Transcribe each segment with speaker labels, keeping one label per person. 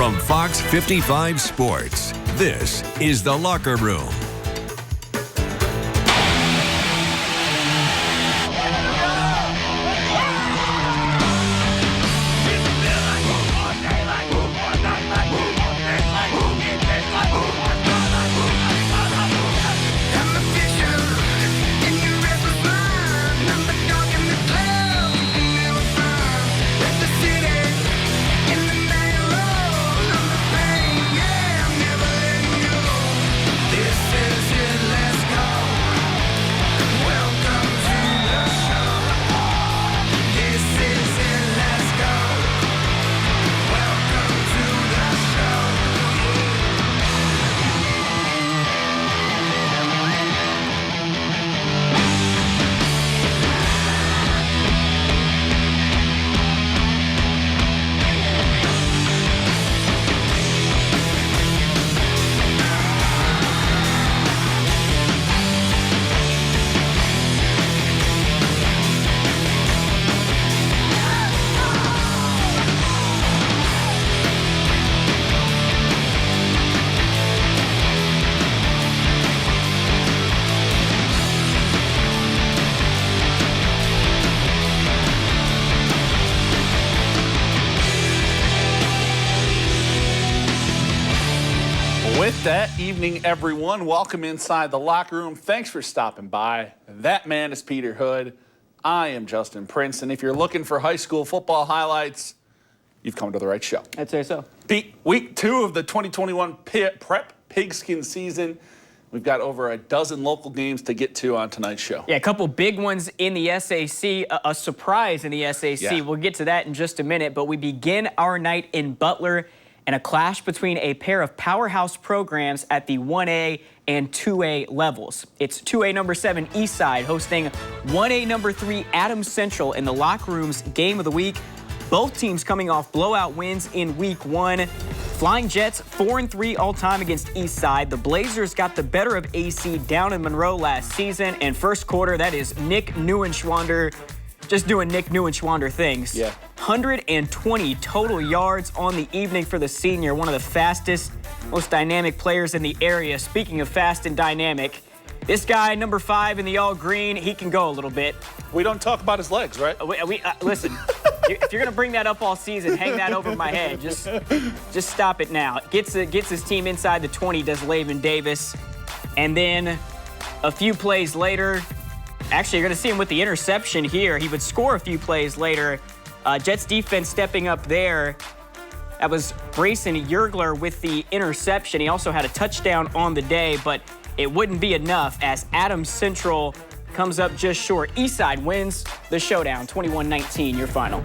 Speaker 1: From Fox 55 Sports, this is The Locker Room.
Speaker 2: With that evening, everyone, welcome inside the locker room. Thanks for stopping by. That man is Peter Hood. I am Justin Prince, and if you're looking for high school football highlights, you've come to the right show.
Speaker 3: I'd say so.
Speaker 2: Pete, week 2 of the 2021 prep pigskin season. We've got over a dozen local games to get to on tonight's show.
Speaker 3: Yeah, a couple big ones in the SAC, a surprise in the SAC.
Speaker 2: Yeah.
Speaker 3: We'll get to that in just a minute, but we begin our night in Butler and a clash between a pair of powerhouse programs at the 1A and 2A levels. It's 2A number 7 Eastside hosting 1A number 3 Adams Central in the locker room's game of the week. Both teams coming off blowout wins in week 1. Flying Jets 4-3 all-time against Eastside. The Blazers got the better of AC down in Monroe last season. And first quarter, that is Nick Neuenschwander just doing Nick Neuenschwander things.
Speaker 2: Yeah.
Speaker 3: 120 total yards on the evening for the senior, one of the fastest, most dynamic players in the area. Speaking of fast and dynamic, this guy, number 5 in the all-green, he can go a little bit.
Speaker 2: We don't talk about his legs, right?
Speaker 3: Listen, if you're going to bring that up all season, hang that over my head. Just stop it now. Gets his team inside the 20, does Laven Davis. And then a few plays later, actually, you're going to see him with the interception here. He would score a few plays later. Jets defense stepping up there. That was Brayson Yergler with the interception. He also had a touchdown on the day, but it wouldn't be enough as Adams Central comes up just short. Eastside wins the showdown, 21-19, your final.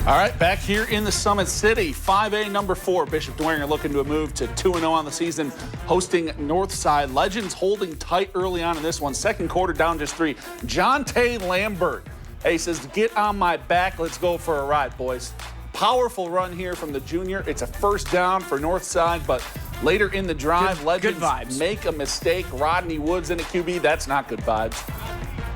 Speaker 2: All right, back here in the Summit City, 5A number 4, Bishop Dwenger looking to move to 2-0 on the season, hosting Northside. Legends holding tight early on in this one. Second quarter down just 3. Jonte Lambert, he says, get on my back. Let's go for a ride, boys. Powerful run here from the junior. It's a first down for Northside, but later in the drive, Legends
Speaker 3: good vibes.
Speaker 2: make a mistake. Rodney Woods in a QB. That's not good vibes.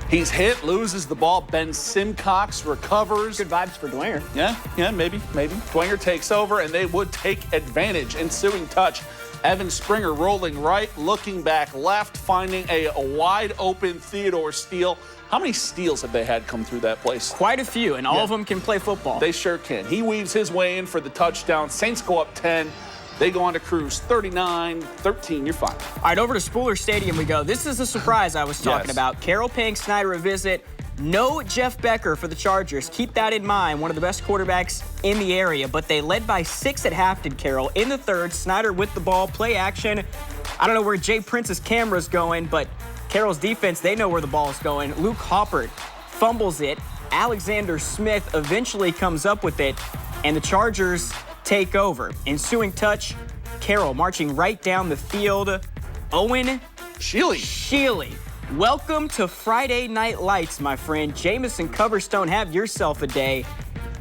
Speaker 2: He's hit, loses the ball. Ben Simcox recovers.
Speaker 3: Good vibes for Dwenger.
Speaker 2: Yeah, maybe. Dwenger takes over, and they would take advantage. Ensuing touch, Evan Springer rolling right, looking back left, finding a wide open Theodore Steele. How many steals have they had come through that place?
Speaker 3: Quite a few, and all of them can play football.
Speaker 2: They sure can. He weaves his way in for the touchdown. Saints go up 10. They go on to cruise 39-13. You're fine.
Speaker 3: All right, over to Spooler Stadium we go. This is a surprise I was talking about. Carroll paying Snyder a visit. No Jeff Becker for the Chargers. Keep that in mind. One of the best quarterbacks in the area, but they led by 6 at half, did Carroll. In the third, Snyder with the ball, play action. I don't know where Jay Prince's camera's going, but Carroll's defense, they know where the ball's going. Luke Hoppert fumbles it. Alexander Smith eventually comes up with it, and the Chargers take over. Ensuing touch, Carroll marching right down the field. Owen Sheely. Welcome to Friday Night Lights, my friend. Jamison Coverstone, have yourself a day.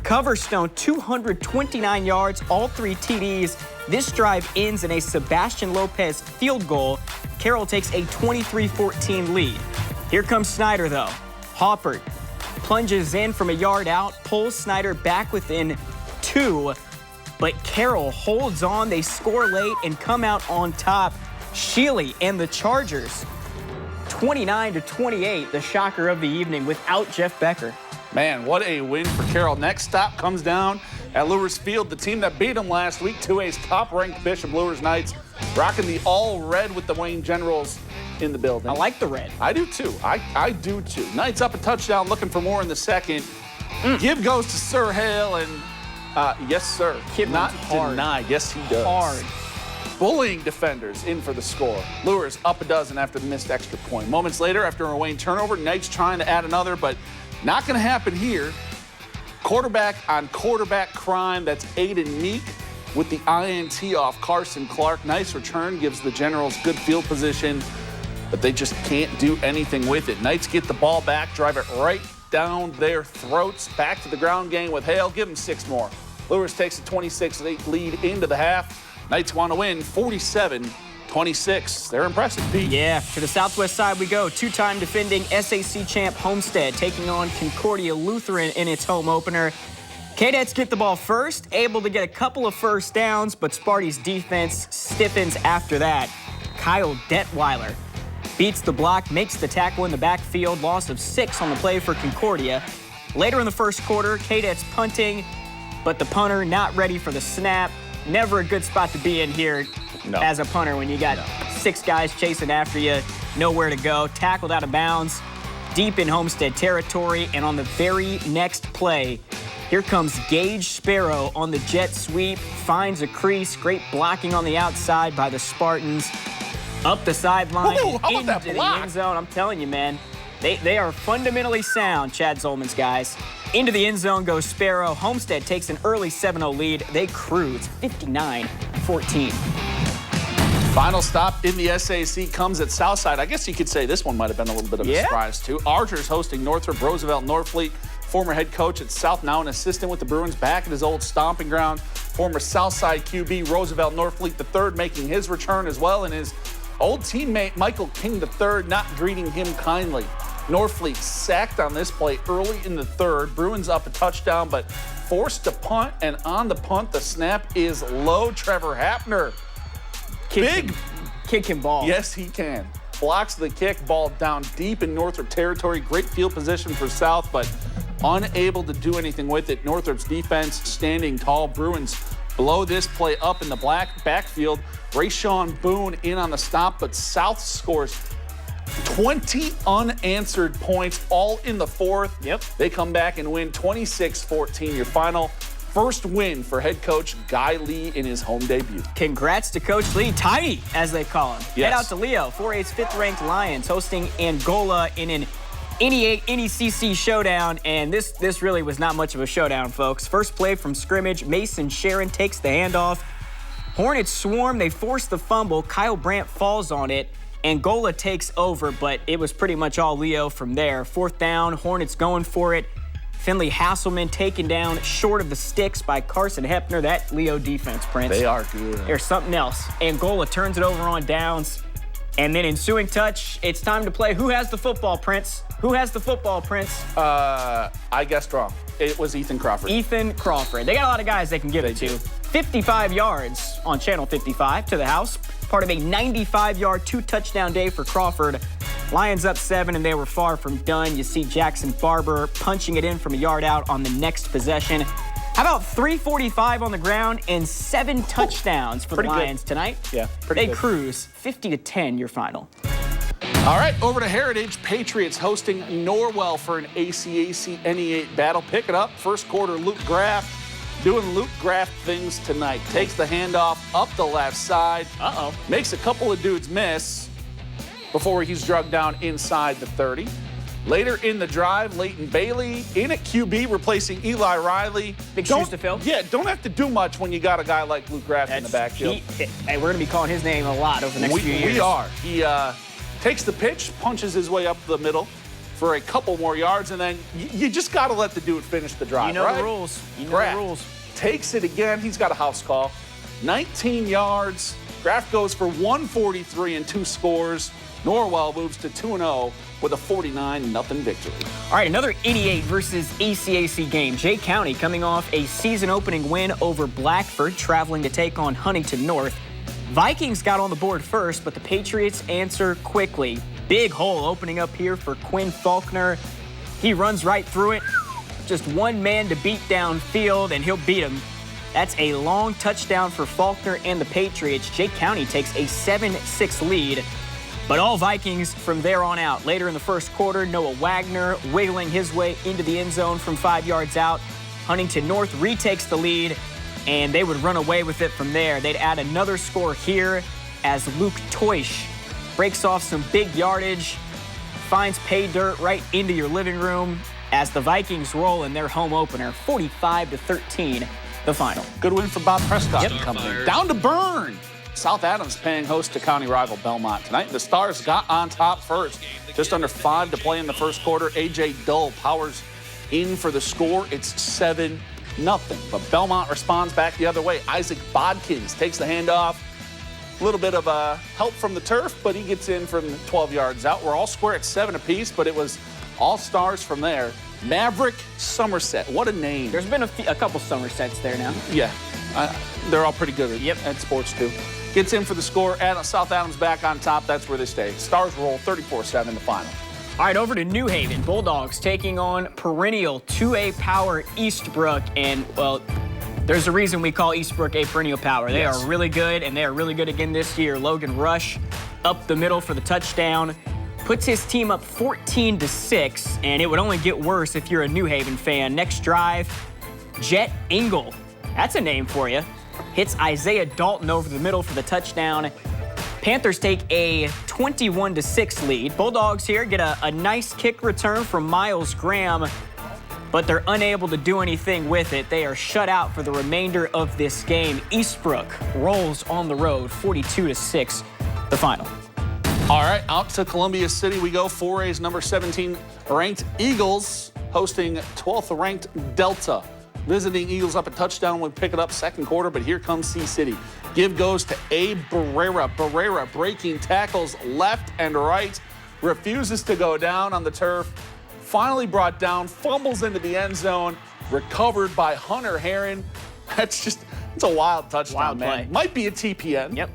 Speaker 3: Coverstone, 229 yards, all 3 TDs. This drive ends in a Sebastian Lopez field goal. Carroll takes a 23-14 lead. Here comes Snyder, though. Hoppert plunges in from a yard out, pulls Snyder back within 2. but Carroll holds on. They score late and come out on top. Shealy and the Chargers, 29-28, the shocker of the evening without Jeff Becker.
Speaker 2: Man, what a win for Carroll. Next stop comes down at Lewis Field. The team that beat them last week, 2A's top-ranked Bishop Luers Knights, rocking the all-red with the Wayne Generals in the building.
Speaker 3: I like the red.
Speaker 2: I do too. I do too. Knights up a touchdown, looking for more in the second. Give goes to Sir Hale, and yes, sir.
Speaker 3: Kid
Speaker 2: Not
Speaker 3: hard.
Speaker 2: denied. Yes, he does.
Speaker 3: Hard.
Speaker 2: Bullying defenders in for the score. Luers up a dozen after the missed extra point. Moments later, after a Wayne turnover, Knights trying to add another, but not going to happen here. Quarterback on quarterback crime. That's Aiden Meek with the INT off Carson Clark. Nice return, gives the Generals good field position, but they just can't do anything with it. Knights get the ball back, drive it right down their throats. Back to the ground game with Hale. Give them 6 more. Luers takes a 26-8 lead into the half. Knights want to win 47-26. They're impressive, Pete.
Speaker 3: Yeah, to the southwest side we go. 2-time defending SAC champ Homestead taking on Concordia Lutheran in its home opener. Cadets get the ball first, able to get a couple of first downs, but Sparty's defense stiffens after that. Kyle Detweiler beats the block, makes the tackle in the backfield, loss of 6 on the play for Concordia. Later in the first quarter, Cadets punting, but the punter not ready for the snap. Never a good spot to be in here as a punter when you got 6 guys chasing after you, nowhere to go. Tackled out of bounds, deep in Homestead territory, and on the very next play, here comes Gage Sparrow on the jet sweep, finds a crease, great blocking on the outside by the Spartans. Up the sideline, into the end zone. I'm telling you, man, they are fundamentally sound, Chad Zolman's guys. Into the end zone goes Sparrow. Homestead takes an early 7-0 lead. They cruise 59-14.
Speaker 2: Final stop in the SAC comes at Southside. I guess you could say this one might have been a little bit of a surprise, too. Archers hosting Northrop Roosevelt Norfleet. Former head coach at South, now an assistant with the Bruins, back at his old stomping ground. Former Southside QB Roosevelt Norfleet III making his return as well, and his old teammate Michael King III not greeting him kindly. Norfleet sacked on this play early in the third. Bruins up a touchdown, but forced to punt, and on the punt, the snap is low. Trevor Hapner. Big
Speaker 3: kick and ball.
Speaker 2: Yes, he can. Blocks the kick, ball down deep in Northrop territory. Great field position for South, but unable to do anything with it. Northrop's defense standing tall. Bruins blow this play up in the backfield. Rayshawn Boone in on the stop, but South scores 20 unanswered points, all in the fourth.
Speaker 3: Yep.
Speaker 2: They come back and win 26-14. Your final first win for head coach Guy Lee in his home debut.
Speaker 3: Congrats to Coach Lee. Tiny, as they call him.
Speaker 2: Yes.
Speaker 3: Head out to Leo, 4A's 5th-ranked Lions, hosting Angola in an NECC showdown, and this really was not much of a showdown, folks. First play from scrimmage, Mason Sharon takes the handoff. Hornets swarm, they force the fumble. Kyle Brandt falls on it. Angola takes over, but it was pretty much all Leo from there. 4th down, Hornets going for it. Finley Hasselman taken down short of the sticks by Carson Hepner. That Leo defense, Prince.
Speaker 2: They are good.
Speaker 3: There's something else. Angola turns it over on downs. And then ensuing touch, it's time to play. Who has the football, Prince? Who has the football, Prince?
Speaker 2: I guessed wrong. It was Ethan Crawford.
Speaker 3: Ethan Crawford. They got a lot of guys they can give it to. 55 yards on Channel 55 to the house. Part of a 95-yard, 2-touchdown day for Crawford. Lions up 7, and they were far from done. You see Jackson Barber punching it in from a yard out on the next possession. How about 345 on the ground and 7 touchdowns for the Lions tonight?
Speaker 2: Yeah, pretty good.
Speaker 3: They cruise 50-10, your final.
Speaker 2: All right, over to Heritage. Patriots hosting Norwell for an ACAC NE8 battle. Pick it up. First quarter, Luke Graff doing Luke Graff things tonight. Takes the handoff up the left side. Makes a couple of dudes miss before he's drugged down inside the 30. Later in the drive, Leighton Bailey in at QB, replacing Eli Riley.
Speaker 3: Big shoes to fill.
Speaker 2: Yeah, don't have to do much when you got a guy like Luke Graff in the backfield.
Speaker 3: Hey, we're going to be calling his name a lot over the next few years.
Speaker 2: We are. He takes the pitch, punches his way up the middle for a couple more yards, and then you just got to let the dude finish the drive,
Speaker 3: You know
Speaker 2: right?
Speaker 3: the rules. You know
Speaker 2: Graff
Speaker 3: the rules.
Speaker 2: takes it again. He's got a house call. 19 yards. Graff goes for 143 and 2 scores. Norwell moves to 2-0 with a 49-0 victory.
Speaker 3: All right, another 88 versus ACAC game. Jay County coming off a season-opening win over Blackford, traveling to take on Huntington North. Vikings got on the board first, but the Patriots answer quickly. Big hole opening up here for Quinn Faulkner. He runs right through it. Just one man to beat downfield, and he'll beat him. That's a long touchdown for Faulkner and the Patriots. Jay County takes a 7-6 lead. But all Vikings from there on out. Later in the first quarter, Noah Wagner wiggling his way into the end zone from 5 yards out. Huntington North retakes the lead, and they would run away with it from there. They'd add another score here as Luke Toish breaks off some big yardage, finds pay dirt right into your living room as the Vikings roll in their home opener, 45-13, the final.
Speaker 2: Good win for Bob Prescott and company. Down to Bern. South Adams paying host to county rival Belmont tonight. The Stars got on top first. Just under 5 to play in the first quarter. A.J. Dull powers in for the score. It's 7-0. But Belmont responds back the other way. Isaac Bodkins takes the handoff. A little bit of help from the turf, but he gets in from 12 yards out. We're all square at 7 apiece, but it was all Stars from there. Maverick Somerset. What a name.
Speaker 3: There's been a couple Somersets there now.
Speaker 2: Yeah. They're all pretty good at sports, too. Gets in for the score. South Adams back on top. That's where they stay. Stars roll 34-7 the final.
Speaker 3: All right, over to New Haven. Bulldogs taking on perennial 2A power Eastbrook. And, well, there's a reason we call Eastbrook a perennial power. They are really good, and they are really good again this year. Logan Rush up the middle for the touchdown. Puts his team up 14-6, and it would only get worse if you're a New Haven fan. Next drive, Jet Engel. That's a name for you. Hits Isaiah Dalton over the middle for the touchdown. Panthers take a 21-6 lead. Bulldogs here get a nice kick return from Miles Graham, but they're unable to do anything with it. They are shut out for the remainder of this game. Eastbrook rolls on the road, 42-6, the final.
Speaker 2: All right, out to Columbia City we go. 4A's number 17 ranked Eagles hosting 12th ranked Delta. Visiting Eagles up a touchdown. We pick it up second quarter, but here comes C-City. Give goes to Abe Barrera. Barrera breaking tackles left and right. Refuses to go down on the turf. Finally brought down. Fumbles into the end zone. Recovered by Hunter Herron. It's a wild touchdown,
Speaker 3: wild
Speaker 2: man.
Speaker 3: Play.
Speaker 2: Might be a TPN.
Speaker 3: Yep.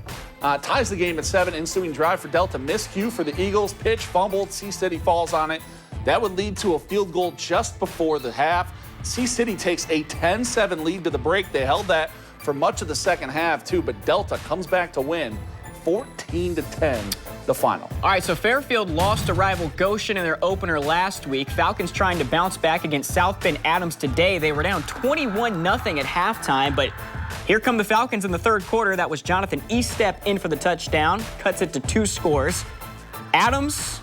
Speaker 2: Ties the game at 7. Ensuing drive for Delta. Miscue for the Eagles. Pitch fumbled. C-City falls on it. That would lead to a field goal just before the half. C-City takes a 10-7 lead to the break. They held that for much of the second half, too, but Delta comes back to win 14-10, the final.
Speaker 3: All right, so Fairfield lost to rival Goshen in their opener last week. Falcons trying to bounce back against South Bend Adams today. They were down 21-0 at halftime, but here come the Falcons in the third quarter. That was Jonathan Eastep in for the touchdown. Cuts it to 2 scores. Adams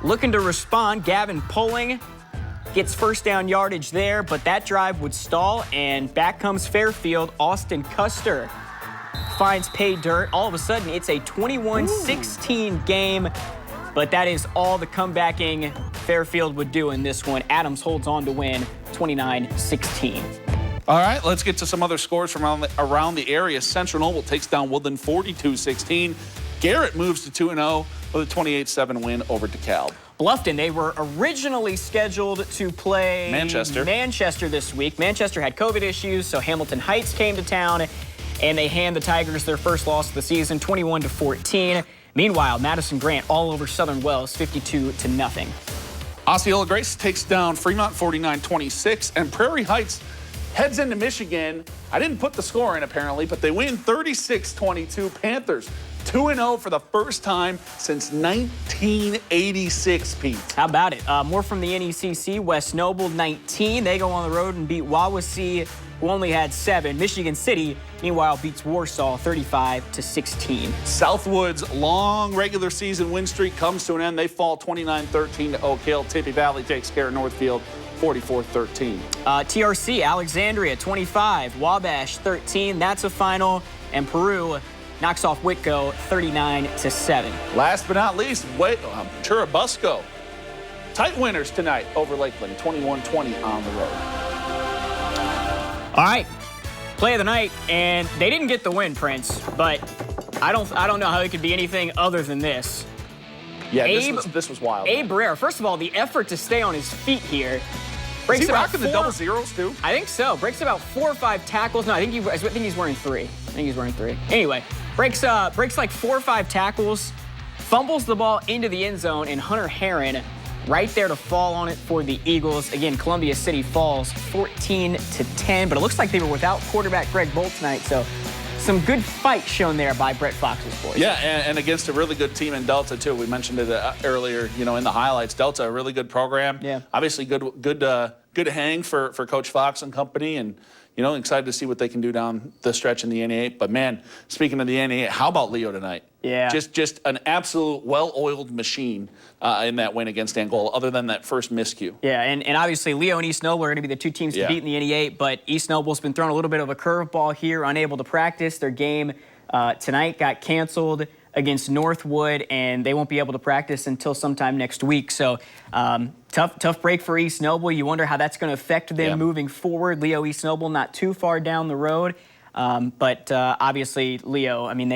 Speaker 3: looking to respond. Gavin Pulling gets first down yardage there, but that drive would stall, and back comes Fairfield. Austin Custer finds pay dirt. All of a sudden, it's a 21-16 game, but that is all the comebacking Fairfield would do in this one. Adams holds on to win 29-16.
Speaker 2: All right, let's get to some other scores from around the area. Central Noble takes down Woodland 42-16. Garrett moves to 2-0 with a 28-7 win over DeKalb.
Speaker 3: Bluffton, they were originally scheduled to play
Speaker 2: Manchester
Speaker 3: this week. Manchester had COVID issues, so Hamilton Heights came to town, and they hand the Tigers their first loss of the season, 21-14. Meanwhile, Madison Grant all over Southern Wells, 52-0.
Speaker 2: Osceola Grace takes down Fremont 49-26, and Prairie Heights heads into Michigan. I didn't put the score in, apparently, but they win 36-22. Panthers 2-0 for the first time since 1986, Pete.
Speaker 3: How about it? More from the NECC. West Noble 19. They go on the road and beat Wawasee, who only had 7. Michigan City, meanwhile, beats Warsaw 35-16.
Speaker 2: Southwood's long regular season win streak comes to an end. They fall 29-13 to Oak Hill. Tippy Valley takes care of Northfield 44-13.
Speaker 3: TRC, Alexandria 25. Wabash 13. That's a final. And Peru knocks off Whitko 39-7.
Speaker 2: Last but not least, Churubusco. Tight winners tonight over Lakeland, 21-20 on the road.
Speaker 3: All right, play of the night, and they didn't get the win, Prince, but I don't know how it could be anything other than this.
Speaker 2: Yeah, this was wild.
Speaker 3: Abe Barrera, first of all, the effort to stay on his feet here.
Speaker 2: Is he rocking the double zeros too?
Speaker 3: I think so. Breaks about 4 or 5 tackles. No, I think he's wearing 3. Anyway, breaks like 4 or 5 tackles, fumbles the ball into the end zone, and Hunter Heron right there to fall on it for the Eagles. Again, Columbia City falls 14-10, but it looks like they were without quarterback Greg Bolt tonight, so some good fight shown there by Brett Fox's boys.
Speaker 2: Yeah, and against a really good team in Delta, too. We mentioned it earlier, in the highlights. Delta, a really good program.
Speaker 3: Yeah.
Speaker 2: Obviously, good hang for Coach Fox and company, and, excited to see what they can do down the stretch in the NE8. But, man, speaking of the NE8, how about Leo tonight?
Speaker 3: Yeah.
Speaker 2: Just an absolute well-oiled machine in that win against Angola, other than that first miscue.
Speaker 3: Yeah, and obviously Leo and East Noble are going to be the 2 teams to beat in the NE8, but East Noble's been throwing a little bit of a curveball here, unable to practice. Their game tonight got canceled against Northwood, and they won't be able to practice until sometime next week. So tough break for East Noble. You wonder how that's going to affect them moving forward. Leo East Noble not too far down the road, but obviously Leo, I mean,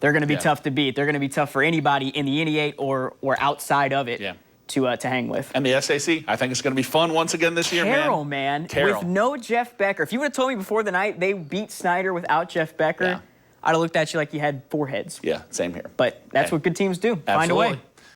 Speaker 3: they're going to be tough to beat. They're going to be tough for anybody in the NE8 or outside of it to hang with.
Speaker 2: And the SAC, I think it's going to be fun once again this year, man.
Speaker 3: With no Jeff Becker. If you would have told me before the night they beat Snyder without Jeff Becker, I'd have looked at you like you had 4 heads.
Speaker 2: Yeah, same here.
Speaker 3: But that's what good teams do. Find a way.